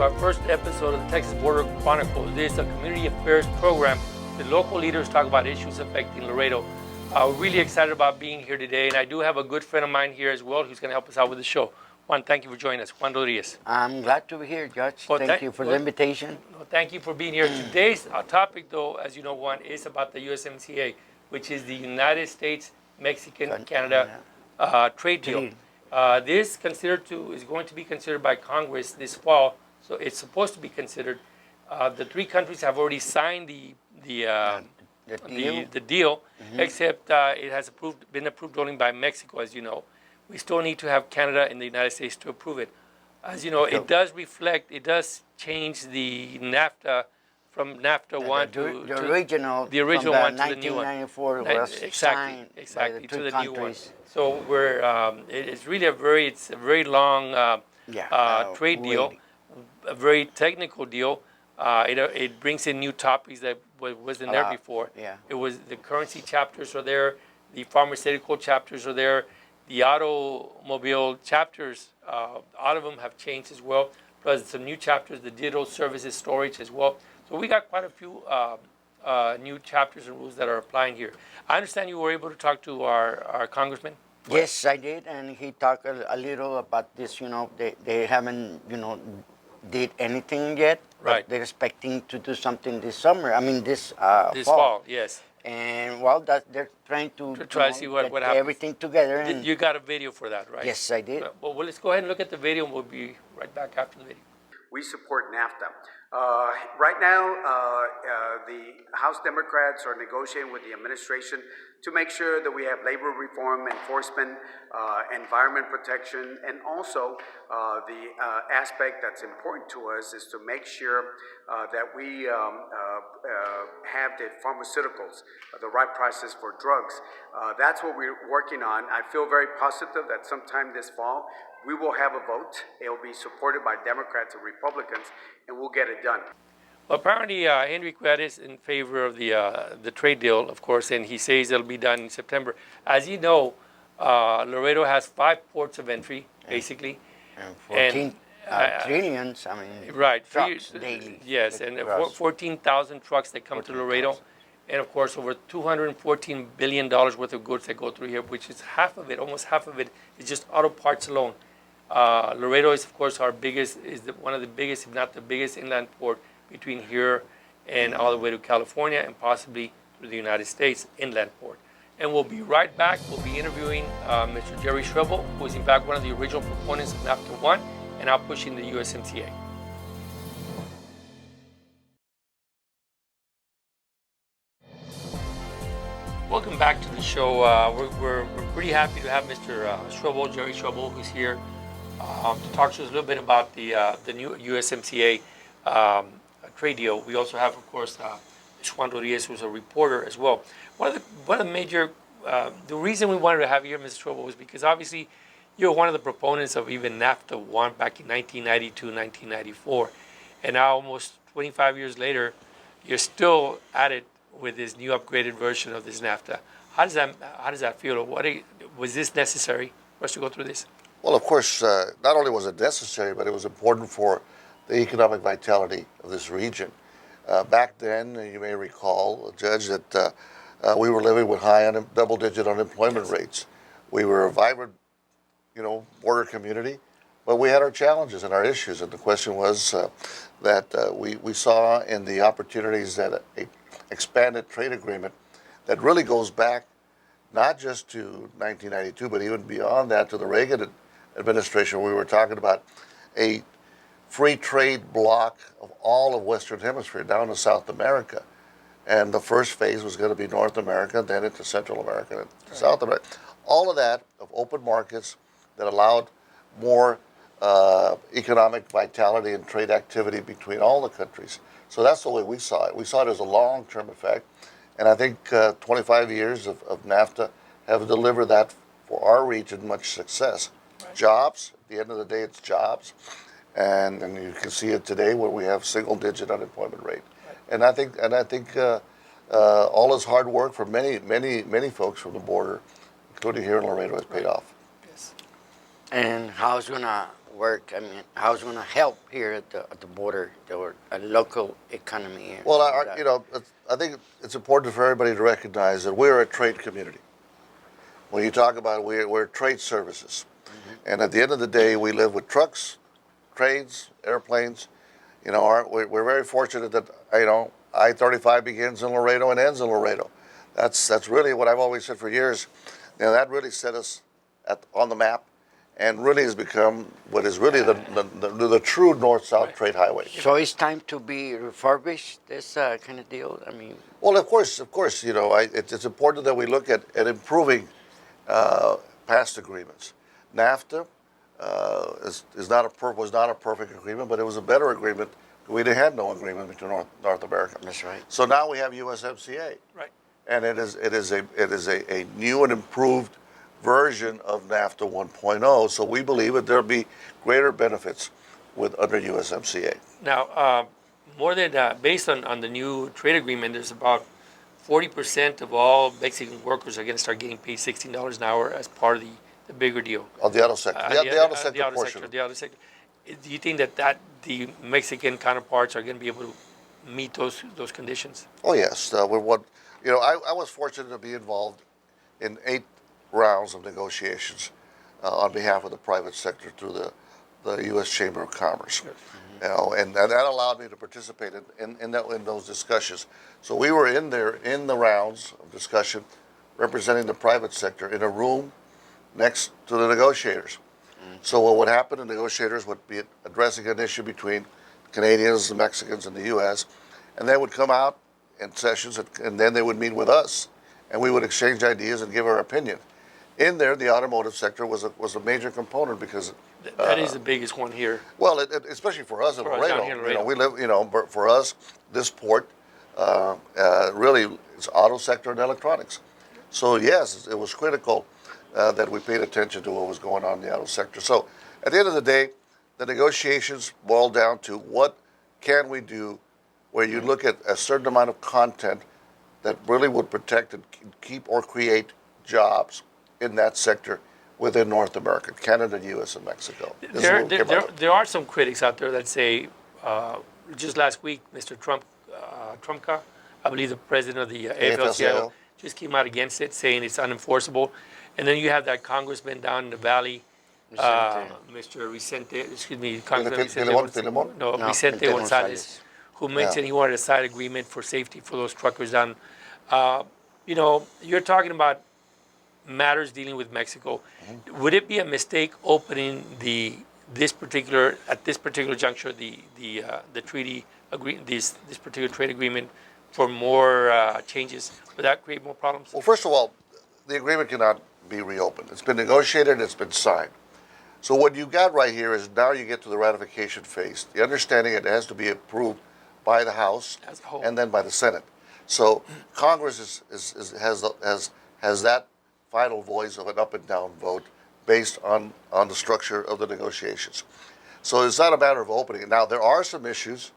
our first episode of the Texas Border Chronicles. This is a community affairs program. The local leaders talk about issues affecting Laredo. We're really excited about being here today, and I do have a good friend of mine here as well who's going to help us out with the show. Juan, thank you for joining us. Juan Rodriquez. I'm glad to be here, Judge. Well, thank you for the invitation. Thank you for being here. Today's topic, though, as you know, Juan, is about the USMCA, which is the United States Mexican Canada trade deal. This is going to be considered by Congress this fall, so it's supposed to be considered. The three countries have already signed the deal, except it has been approved only by Mexico, as you know. We still need to have Canada and the United States to approve it. As you know, it does change the NAFTA from NAFTA 1 to the original one to the new one. 1994 was signed by the to the countries. new one. So it's really a very long trade deal, a very technical deal. It brings in new topics that wasn't there before. It was the currency chapters are there, the pharmaceutical chapters are there, the automobile chapters. All of them have changed as well. Plus some new chapters, the digital services storage as well. So we got quite a few new chapters and rules that are applying here. I understand you were able to talk to our congressman. Yes, I did, and he talked a little about this. You know, they haven't did anything yet. Right. But they're expecting to do something this summer. I mean, this fall. Yes. And they're trying to try to see what happens. Everything together. And you got a video for that, right? Yes, I did. Well, let's go ahead and look at the video, and we'll be right back after the video. We support NAFTA. Right now, the House Democrats are negotiating with the administration to make sure that we have labor reform, enforcement, environment protection, and also the aspect that's important to us is to make sure that we have the pharmaceuticals, the right prices for drugs. That's what we're working on. I feel very positive that sometime this fall, we will have a vote. It will be supported by Democrats and Republicans, and we'll get it done. Well, apparently, Henry Cuad is in favor of the trade deal, of course, and he says it'll be done in September. As you know, Laredo has 5 ports of entry, basically. And 14 trillions, I mean, right, trucks daily. Yes, and 14,000 trucks that come to Laredo. And, of course, over $214 billion worth of goods that go through here, which is almost half of it, is just auto parts alone. Laredo is, of course, one of the biggest, if not the biggest, inland port between here and all the way to California and possibly to the United States inland port. And we'll be right back. We'll be interviewing Mr. Gerry Swelbel, who is in fact one of the original proponents of NAFTA 1 and now pushing the USMCA. Welcome back to the show. We're pretty happy to have Mr. Swelbel, Gerry Swelbel, who's here to talk to us a little bit about the new USMCA trade deal. We also have, of course, Juan Rodriquez, who's a reporter as well. One of the major, the reason we wanted to have you here, Mr. Swelbel, was because obviously you're one of the proponents of even NAFTA 1 back in 1992, 1994. And now almost 25 years later, you're still at it with this new upgraded version of this NAFTA. How does that feel? Was this necessary for us to go through this? Well, of course, not only was it necessary, but it was important for the economic vitality of this region. Back then, you may recall, Judge, that we were living with high double-digit unemployment rates. We were a vibrant, border community, but we had our challenges and our issues. And the question was that we saw in the opportunities that a expanded trade agreement that really goes back not just to 1992, but even beyond that to the Reagan administration. We were talking about a free trade bloc of all of Western Hemisphere down to South America. And the first phase was going to be North America, then into Central America, and South America. All of that of open markets that allowed more economic vitality and trade activity between all the countries. So that's the way we saw it. We saw it as a long-term effect. And I think 25 years of NAFTA have delivered that for our region much success. Right. Jobs, at the end of the day, it's jobs. And you can see it today where we have single-digit unemployment rate. Right. And I think all this hard work for many folks from the border, including here in Laredo, has paid off. Yes. And how's gonna work? I mean, how's gonna help here at the border, or a local economy? And Well, all that? I think it's important for everybody to recognize that we're a trade community. When you talk about it, we're trade services. And at the end of the day, we live with trucks, trains, airplanes. We're very fortunate that, I-35 begins in Laredo and ends in Laredo. That's really what I've always said for years. That really set us on the map, and really has become what is really the true north-south trade highway. So it's time to be refurbished, this kind of deal? I mean, Well, of course, it's important that we look at improving past agreements. NAFTA was not a perfect agreement, but it was a better agreement. We had no agreement between North America. that's right. So now we have USMCA, Right. and it is a new and improved version of NAFTA 1.0. So we believe that there'll be greater benefits under USMCA. Now, more than based on the new trade agreement, there's about 40% of all Mexican workers are going to start getting paid $16 an hour as part of the bigger deal. Of the auto sector, the auto sector portion. The auto sector. Do you think that the Mexican counterparts are going to be able to meet those conditions? Oh yes, I was fortunate to be involved in 8 rounds of negotiations on behalf of the private sector through the U.S. Chamber of Commerce. And that allowed me to participate in those discussions. So we were in the rounds of discussion, representing the private sector in a room next to the negotiators. So what would happen, the negotiators would be addressing an issue between Canadians, the Mexicans, and the U.S., and they would come out in sessions, and then they would meet with us, and we would exchange ideas and give our opinion. In there, the automotive sector was a major component because That is the biggest one here. well, especially for us in For us Laredo. down here in Laredo. We live. But for us, this port really is auto sector and electronics. So yes, it was critical that we paid attention to what was going on in the auto sector. So at the end of the day, the negotiations boiled down to what can we do, where you look at a certain amount of content that really would protect and keep or create jobs in that sector within North America, Canada, U.S., and Mexico. There are some critics out there that say, just last week, Mr. Trumpka, I believe the president of the AFL-CIO, just came out against it, saying it's unenforceable. And then you have that congressman down in the valley, Mr. Vicente, excuse me, Congressman Vicente Gonzalez, who mentioned he wanted a side agreement for safety for those truckers down. You're talking about matters dealing with Mexico. Would it be a mistake opening this particular juncture the treaty this particular trade agreement for more changes? Would that create more problems? Well, first of all, the agreement cannot be reopened. It's been negotiated. It's been signed. So what you got right here is now you get to the ratification phase. The understanding it has to be approved by the House As a whole. and then by the Senate. So Congress has that final voice of an up and down vote based on the structure of the negotiations. So it's not a matter of opening it. Now, there are some issues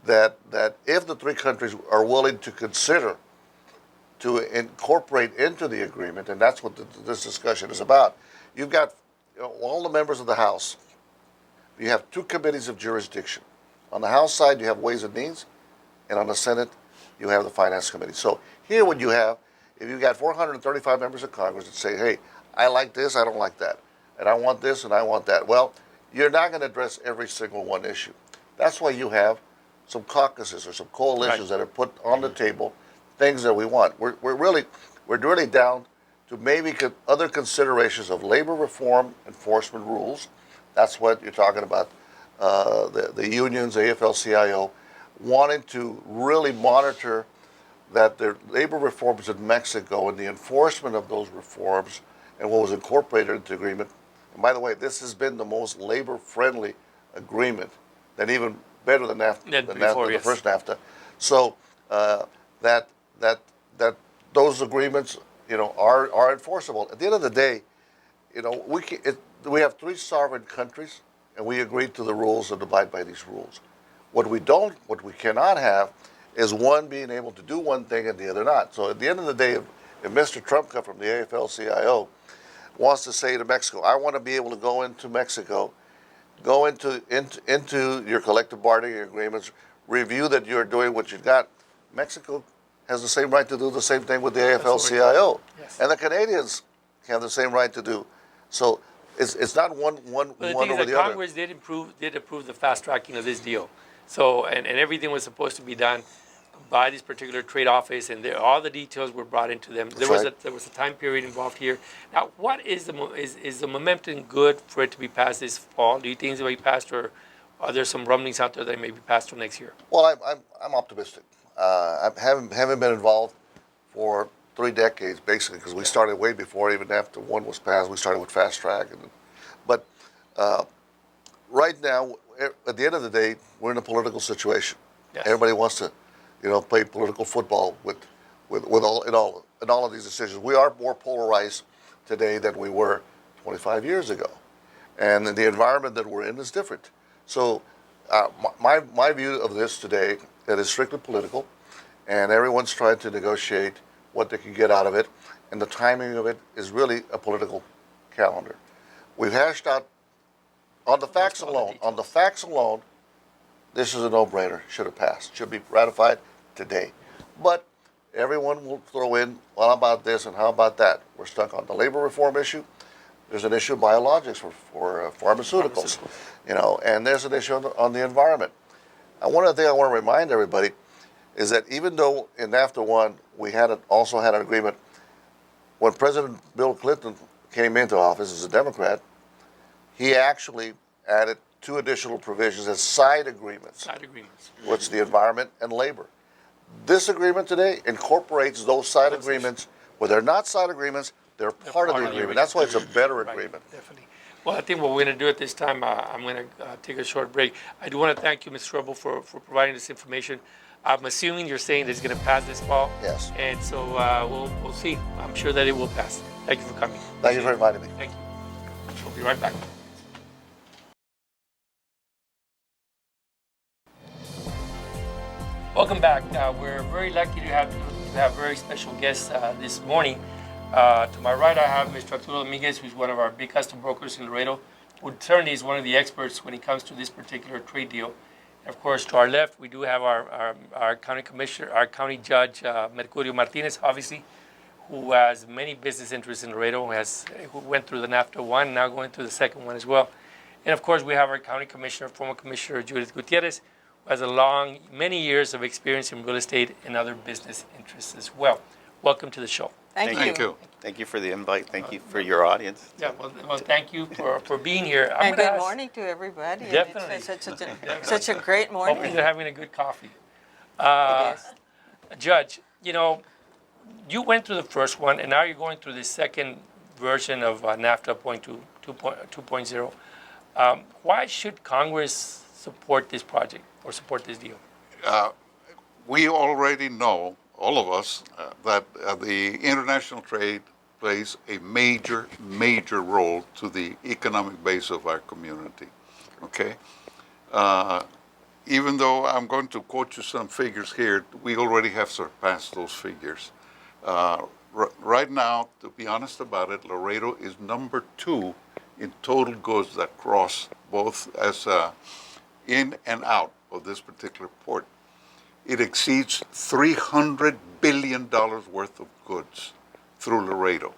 that if the 3 countries are willing to consider to incorporate into the agreement, and that's what this discussion is about. You've got all the members of the House. You have 2 committees of jurisdiction. On the House side, you have Ways and Means, and on the Senate, you have the Finance Committee. So here what you have, if you've got 435 members of Congress that say, hey, I like this, I don't like that, and I want this and I want that, well, you're not going to address every single one issue. That's why you have some caucuses or some coalitions that are put on the table, things that we want. We're really down to maybe other considerations of labor reform, enforcement rules. That's what you're talking about. The unions, AFL-CIO, wanting to really monitor that the labor reforms in Mexico and the enforcement of those reforms and what was incorporated into the agreement. And by the way, this has been the most labor-friendly agreement, and even better than NAFTA, the first NAFTA. So that those agreements, are enforceable. At the end of the day, we have 3 sovereign countries, and we agreed to the rules and abide by these rules. What we cannot have is one being able to do one thing and the other not. So at the end of the day, if Mr. Trumpka from the AFL-CIO wants to say to Mexico, I want to be able to go into Mexico, go into your collective bargaining agreements, review that you're doing what you've got. Mexico has the same right to do the same thing with the AFL-CIO. Yes. And the Canadians have the same right to do. So it's not one But the thing over is that the other. Congress did approve the fast tracking of this deal. So, and everything was supposed to be done by this particular trade office, and all the details were brought into them. There was a time period involved here. Now, what is the momentum good for it to be passed this fall? Do you think it's going to be passed, or are there some rumblings out there that it may be passed till next year? Well, I'm optimistic. I haven't been involved for 3 decades, basically, because we started way before, even after one was passed. We started with fast track, but right now, at the end of the day, we're in a political situation. Yes. Everybody wants to, play political football with all of these decisions. We are more polarized today than we were 25 years ago, and the environment that we're in is different. So, my view of this today, that is strictly political, and everyone's trying to negotiate what they can get out of it, and the timing of it is really a political calendar. We've hashed out on the facts alone. This is a no-brainer. Should have passed. Should be ratified today. But everyone will throw in, well, how about this and how about that? We're stuck on the labor reform issue. There's an issue of biologics for pharmaceuticals, and there's an issue on the environment. And one of the things I want to remind everybody is that even though in NAFTA 1 we also had an agreement, when President Bill Clinton came into office as a Democrat, he actually added 2 additional provisions as side agreements. Which the environment and labor. This agreement today incorporates those side agreements. Where they're not side agreements, they're part of the agreement. That's why it's a better agreement. Definitely. Well, I think what we're going to do at this time, I'm going to take a short break. I do want to thank you, Mr. Swelbel, for providing this information. I'm assuming you're saying that it's going to pass this fall. Yes. And so we'll see. I'm sure that it will pass. Thank you for coming. Thank you for inviting me. Thank you. We'll be right back. Welcome back. We're very lucky to have very special guests this morning. To my right, I have Mr. Arturo Dominquez, who's one of our big custom brokers in Laredo, who certainly is one of the experts when it comes to this particular trade deal. And of course, to our left, we do have our county commissioner, our county judge, Mercurio Martinez, obviously, who has many business interests in Laredo, who went through the NAFTA 1, now going through the second one as well. And of course, we have our county commissioner, former commissioner Judith Gutierrez, who has many years of experience in real estate and other business interests as well. Welcome to the show. Thank you. Thank you for the invite. Thank you for your audience. Yeah, well thank you for being here. And good morning to everybody. Definitely. It's such a great morning. Hopefully they're having a good coffee. It is. Judge, you went through the first one, and now you're going through the second version of NAFTA 2.0. Why should Congress support this project or support this deal? We already know, all of us, that the international trade plays a major role to the economic base of our community. Okay? Even though I'm going to quote you some figures here, we already have surpassed those figures. Right now, to be honest about it, Laredo is number 2 in total goods that cross both as in and out of this particular port. It exceeds $300 billion worth of goods through Laredo,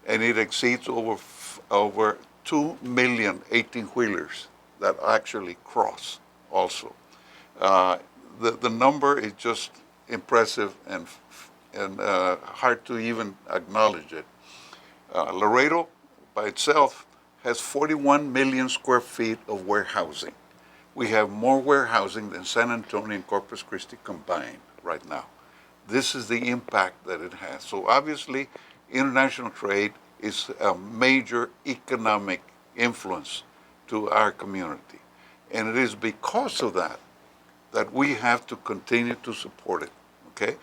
and it exceeds over 2 million 18-wheelers that actually cross also. The number is just impressive and hard to even acknowledge it. Laredo by itself has 41 million square feet of warehousing. We have more warehousing than San Antonio and Corpus Christi combined right now. This is the impact that it has. So obviously, international trade is a major economic influence to our community. And it is because of that that we have to continue to support it, okay?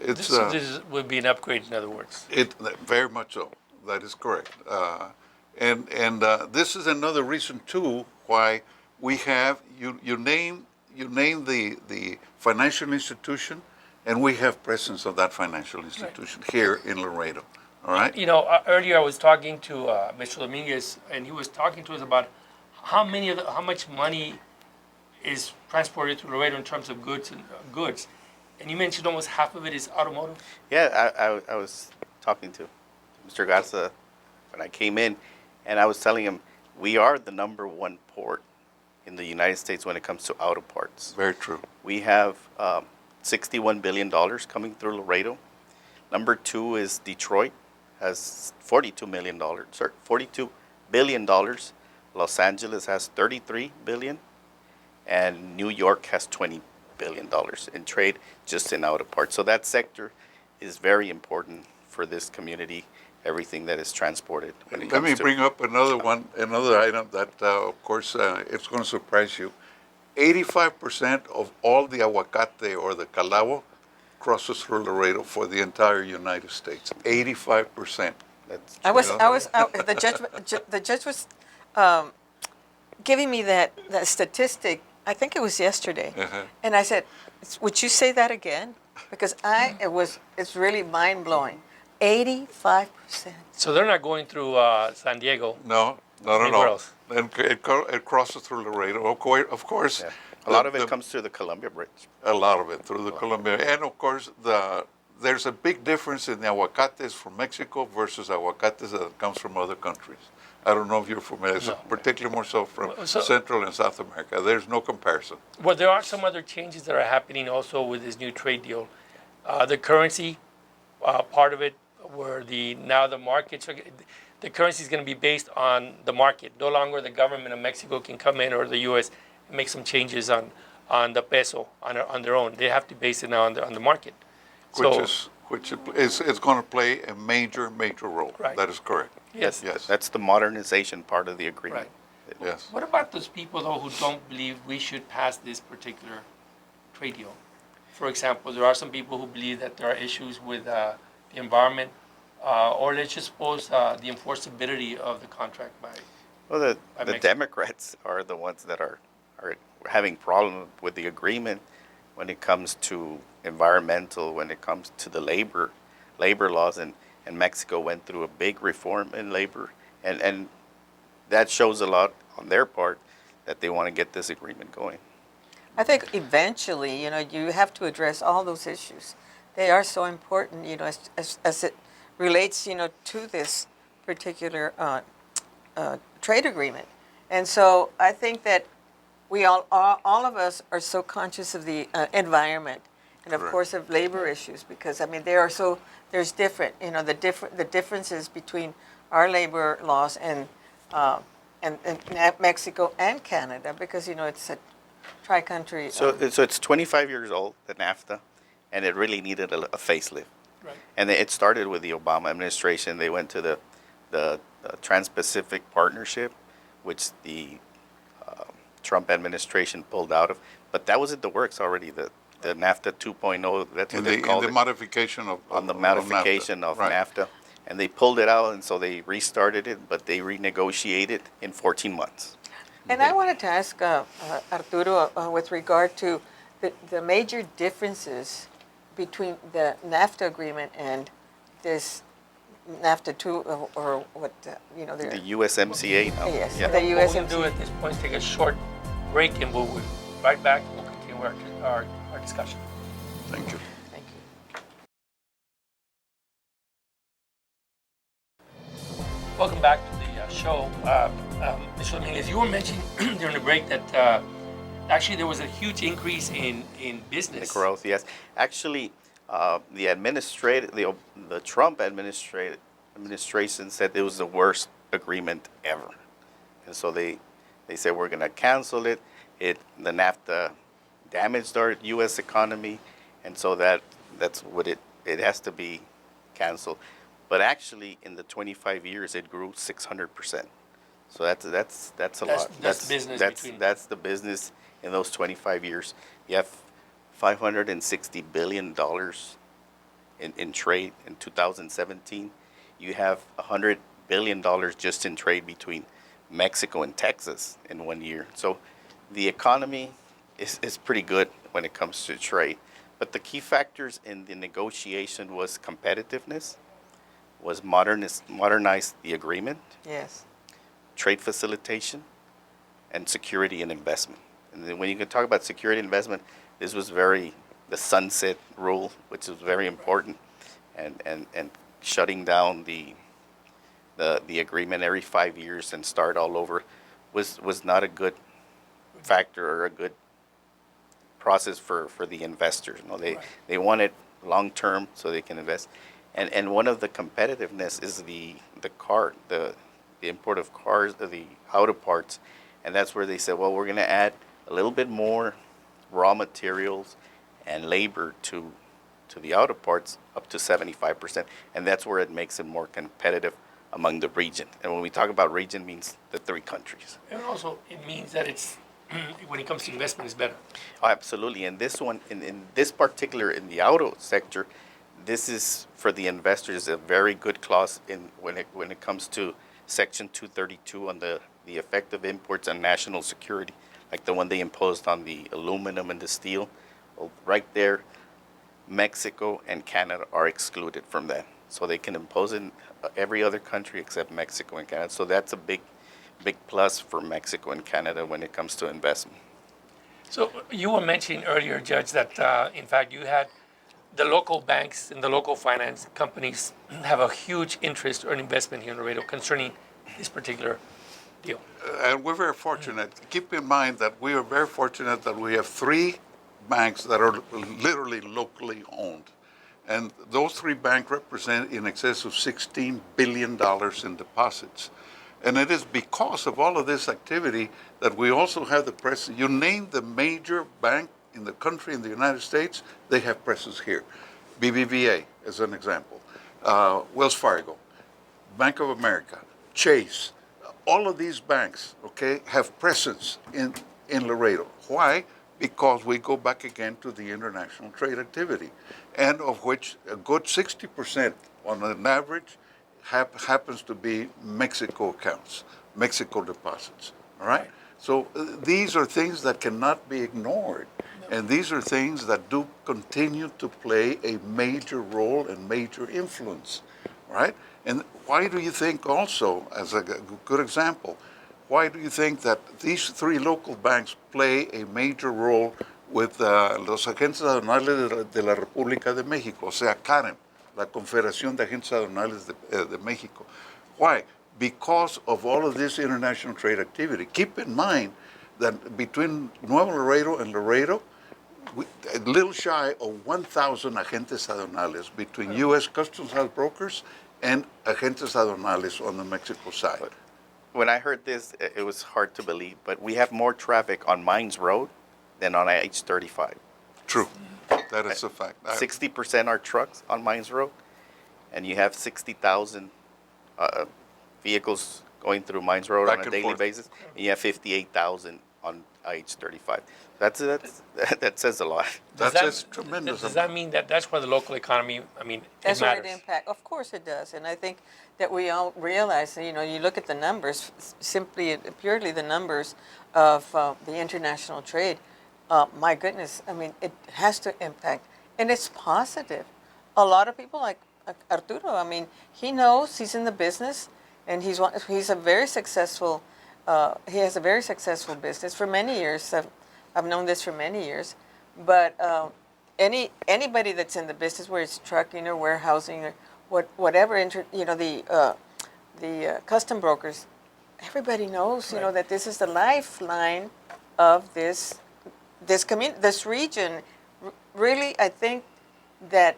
This would be an upgrade, in other words. Very much so. That is correct. And this is another reason, too, why we have, you name the financial institution, and we have presence of that financial institution here in Laredo. All right? You know, earlier I was talking to Mr. Dominguez, and he was talking to us about how much money is transported to Laredo in terms of goods. And you mentioned almost half of it is automotive. Yeah, I was talking to Mr. Garza when I came in, and I was telling him we are the number one port in the United States when it comes to auto parts. Very true. We have $61 billion coming through Laredo. Number two is Detroit, has $42 billion. Los Angeles has $33 billion, and New York has $20 billion in trade just in auto parts. So that sector is very important for this community. Everything that is transported. When it Let comes me to bring up another item that, of course, it's going to surprise you. 85% of all the aguacate or the calabo crosses through Laredo for the entire United States. 85%. That's The judge was giving me that statistic. I think it was yesterday, and I said, "Would you say that again?" Because it's really mind blowing. 85%. So they're not going through San Diego. No, not at Anywhere all. else. And it crosses through Laredo. Of course, yeah. A lot of it comes through the Columbia Bridge. A lot of it through the Columbia. And of course, there's a big difference in the aguacates from Mexico versus aguacates that comes from other countries. I don't know if you're familiar, No. particularly more so from So- Central and South America. There's no comparison. Well, there are some other changes that are happening also with this new trade deal. The currency, part of it, where now the markets are, the currency is going to be based on the market. No longer the government of Mexico can come in, or the U.S. and make some changes on the peso on their own. They have to base it now on the market. Which is going to play a major role. Right. That is correct. Yes. Yes. That's the modernization part of the agreement. Yes. What about those people, though, who don't believe we should pass this particular trade deal? For example, there are some people who believe that there are issues with the environment, or let's just suppose the enforceability of the contract by. Well, By the Mexico. Democrats are the ones that are having problem with the agreement when it comes to environmental, when it comes to the labor laws, and Mexico went through a big reform in labor, and that shows a lot on their part that they want to get this agreement going. I think eventually, you have to address all those issues. They are so important, as it relates, to this particular trade agreement. And so I think that we all of us are so conscious of the environment and of Correct. course of labor issues, because there's different, the differences between our labor laws and Mexico and Canada, because it's a tri-country. So it's 25 years old, the NAFTA, and it really needed a facelift. Right. And it started with the Obama administration. They went to the Trans-Pacific Partnership, which the Trump administration pulled out of. But that was in the works already, the NAFTA 2.0, that's what they called In the it. modification of On the of modification NAFTA. of Right. NAFTA. And they pulled it out, and so they restarted it, but they renegotiated in 14 months. And I wanted to ask Arturo with regard to the major differences between the NAFTA agreement and this NAFTA 2, or what, The USMCA now. Yes, Yeah. the What we're going to do USMCA. at this point is take a short break, and we'll be right back. We'll continue our discussion. Thank you. Thank you. Welcome back to the show. Mr. Dominguez, you were mentioning during the break that actually there was a huge increase in business. The growth, yes. Actually, the Trump administration said it was the worst agreement ever, and so they said we're going to cancel it. The NAFTA damaged our U.S. economy, and so that's what it has to be canceled. But actually, in the 25 years, it grew 600%. So that's a lot. That's business between- That's the business in those 25 years. You have $560 billion in trade in 2017. You have $100 billion just in trade between Mexico and Texas in 1 year. So the economy is pretty good when it comes to trade. But the key factors in the negotiation was competitiveness, was modernize the agreement, Yes. trade facilitation, and security and investment. And then when you can talk about security and investment, this was the sunset rule, which is very important, and shutting down the agreement every 5 years and start all over was not a good factor or a good process for the investors. You know, they want it long term so they can invest. And one of the competitiveness is the import of cars, the auto parts, and that's where they said, well, we're going to add a little bit more raw materials and labor to the auto parts up to 75%, and that's where it makes it more competitive among the region. And when we talk about region, means the 3 countries. And also, it means that it's, when it comes to investment, it's better. Oh, absolutely. And this one, in this particular, in the auto sector, this is for the investors a very good clause when it comes to Section 232 on the effect of imports on national security, like the one they imposed on the aluminum and the steel. Well, right there, Mexico and Canada are excluded from that. So they can impose it in every other country except Mexico and Canada. So that's a big plus for Mexico and Canada when it comes to investment. So you were mentioning earlier, Judge, that in fact you had the local banks and the local finance companies have a huge interest or investment here in Laredo concerning this particular deal. And we're very fortunate. Keep in mind that we are very fortunate that we have 3 banks that are literally locally owned. And those 3 banks represent in excess of $16 billion in deposits. And it is because of all of this activity that we also have the presence. You name the major bank in the country, in the United States, they have presence here. BBVA, as an example, Wells Fargo, Bank of America, Chase, all of these banks, okay, have presence in Laredo. Why? Because we go back again to the international trade activity, and of which a good 60% on an average happens to be Mexico accounts, Mexico deposits, all right? So these are things that cannot be ignored, and these are things that do continue to play a major role and major influence, right? And why do you think also, as a good example, why do you think that these 3 local banks play a major role with los agentes aduanales de la República de México, o sea, CAREM, la Confederación de Agentes Aduanales de México? Why? Because of all of this international trade activity. Keep in mind that between Nuevo Laredo and Laredo, a little shy of 1,000 agentes aduanales between U.S. Customs House brokers and agentes aduanales on the Mexico side. When I heard this, it was hard to believe, but we have more traffic on Mines Road than on H-35. True. That is a fact. 60% are trucks on Mines Road, and you have 60,000 vehicles going through Mines Road on a daily basis, and you have 58,000 on H-35. That says a lot. That says tremendous. Does that mean that that's where the local economy, I mean, That's it where matters? it impacts. Of course it does. And I think that we all realize, you know, you look at the numbers, simply, purely the numbers of the international trade. My goodness, I mean, it has to impact. And it's positive. A lot of people like Arturo, I mean, he knows, he's in the business, and he's a very successful, he has a very successful business for many years. I've known this for many years. But anybody that's in the business, where it's trucking or warehousing or whatever, you know, the custom brokers, everybody knows, you know, that this is the lifeline of this community, this region. Really, I think that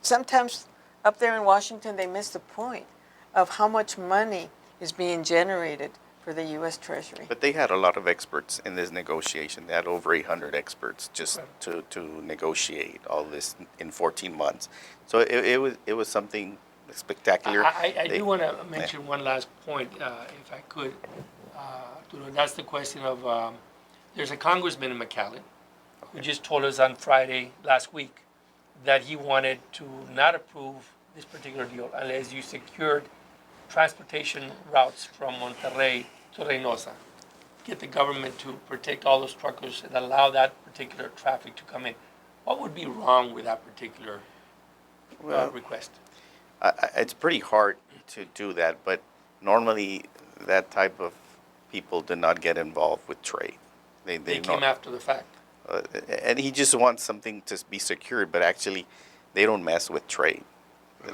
sometimes up there in Washington, they miss the point of how much money is being generated for the U.S. Treasury. But they had a lot of experts in this negotiation. They had over 800 experts just to negotiate all this in 14 months. So it was something spectacular. I do want to mention one last point, if I could. That's the question of, there's a congressman in McAllen who just told us on Friday last week that he wanted to not approve this particular deal unless you secured transportation routes from Monterrey to Reynosa. Get the government to protect all those truckers and allow that particular traffic to come in. What would be wrong with that particular request? It's pretty hard to do that, but normally that type of people do not get involved with trade. They came after the fact. And he just wants something to be secured, but actually they don't mess with trade.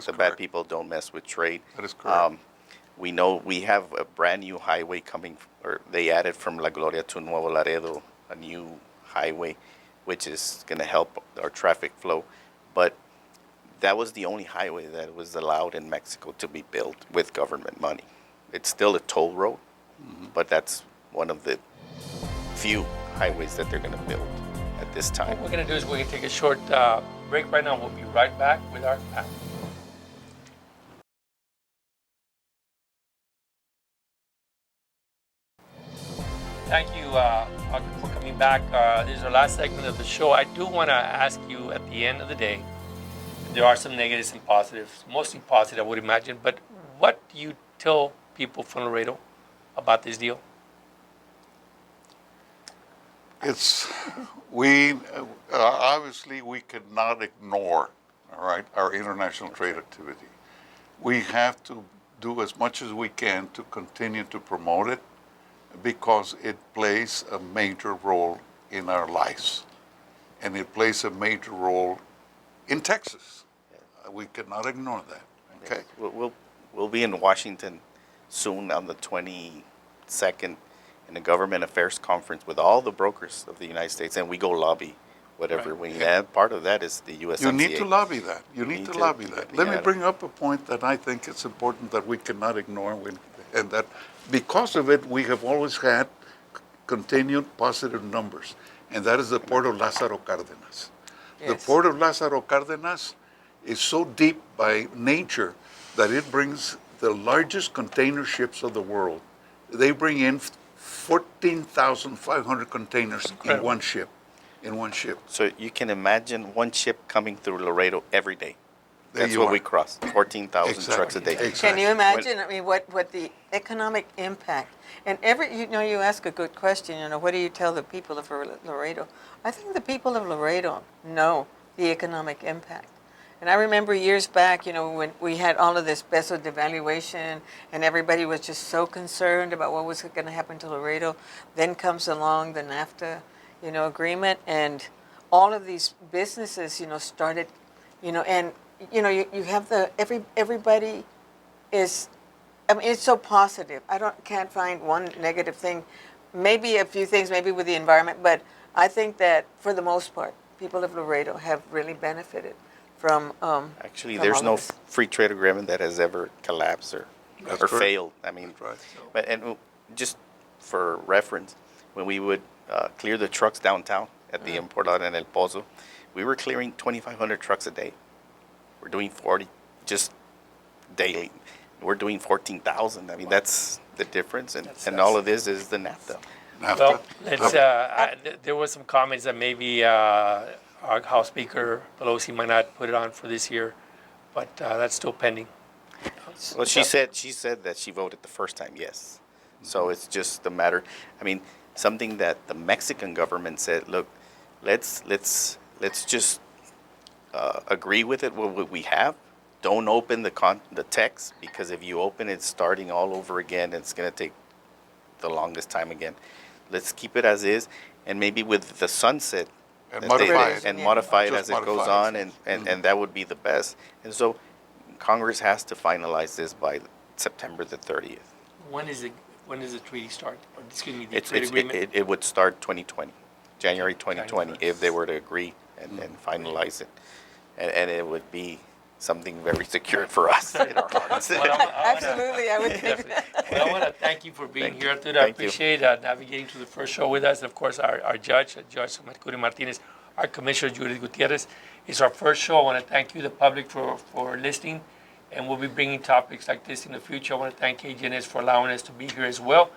The bad people don't mess with trade. That is correct. We know we have a brand new highway coming, or they added from La Gloria to Nuevo Laredo, a new highway, which is going to help our traffic flow. But that was the only highway that was allowed in Mexico to be built with government money. It's still a toll road, but that's one of the few highways that they're going to build at this time. What we're going to do is we're going to take a short break right now. We'll be right back with our panel. Thank you for coming back. This is our last segment of the show. I do want to ask you at the end of the day, there are some negatives and positives, mostly positive, I would imagine, but what do you tell people from Laredo about this deal? It's, we, obviously we cannot ignore, all right, our international trade activity. We have to do as much as we can to continue to promote it because it plays a major role in our lives. And it plays a major role in Texas. We cannot ignore that, okay? We'll be in Washington soon on the 22nd in a government affairs conference with all the brokers of the United States, and we go lobby whatever we need. And part of that is the USMCA. You need to lobby that. You need to lobby that. Let me bring up a point that I think it's important that we cannot ignore, and that because of it, we have always had continued positive numbers, and that is the port of Lázaro Cárdenas. Yes. The port of Lázaro Cárdenas is so deep by nature that it brings the largest container ships of the world. They bring in 14,500 containers in one ship. So you can imagine one ship coming through Laredo every day. That's you what are. we cross, 14,000 trucks a day. Exactly. Can you imagine? I mean, what the economic impact? And you ask a good question. What do you tell the people of Laredo? I think the people of Laredo know the economic impact. And I remember years back, when we had all of this peso devaluation, and everybody was just so concerned about what was going to happen to Laredo. Then comes along the NAFTA, agreement, and all of these businesses, started, and you have everybody is, I mean, it's so positive. Can't find one negative thing. Maybe a few things, maybe with the environment, but I think that for the most part, people of Laredo have really benefited from. Actually, from there's all no this. free trade agreement that has ever collapsed or correct. failed. I mean, That's right. but just for reference, when we would clear the trucks downtown at the import lot in El Pozo, we were clearing 2,500 trucks a day. We're doing 40 just daily. We're doing 14,000. I mean, that's the difference, and all of this is the NAFTA. Well, let's, there was some comments that maybe our House Speaker Pelosi might not put it on for this year, but that's still pending. Well, she said that she voted the first time, yes. So it's just a matter. I mean, something that the Mexican government said. Look, let's just agree with it. What we have. Don't open the text, because if you open it, starting all over again, it's going to take the longest time again. Let's keep it as is, and maybe with the sunset, And modify it. and modify it Just as it goes modify on, it. and that would be the best. And so Congress has to finalize this by September the 30th. When does the treaty start? Or, excuse me, the It's, trade it's, agreement? it would start 2020, January 2020, January. if they were to agree and finalize it. And it would be something very secure for us in our hearts. Well, I wanna- Absolutely, I would think that. Well, I want to thank you for being Thank here, you. Arturo. I Thank you. appreciate navigating to the first show with us. And of course, our judge, Judge Mercurio Martinez, our Commissioner, Judith Gutierrez. It's our first show. I want to thank you, the public, for listening. And we'll be bringing topics like this in the future. I want to thank KGNS for allowing us to be here as well.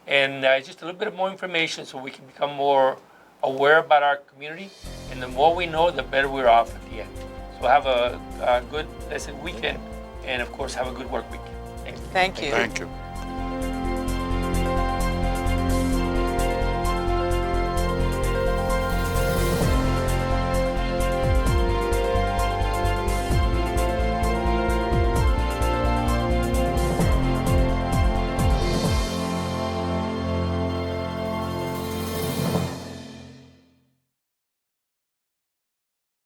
And just a little bit of more information so we can become more aware about our community. And the more we know, the better we're off at the end. So have a good, blessed weekend. And of course, have a good work week. Thank you. Thank you. Thank you.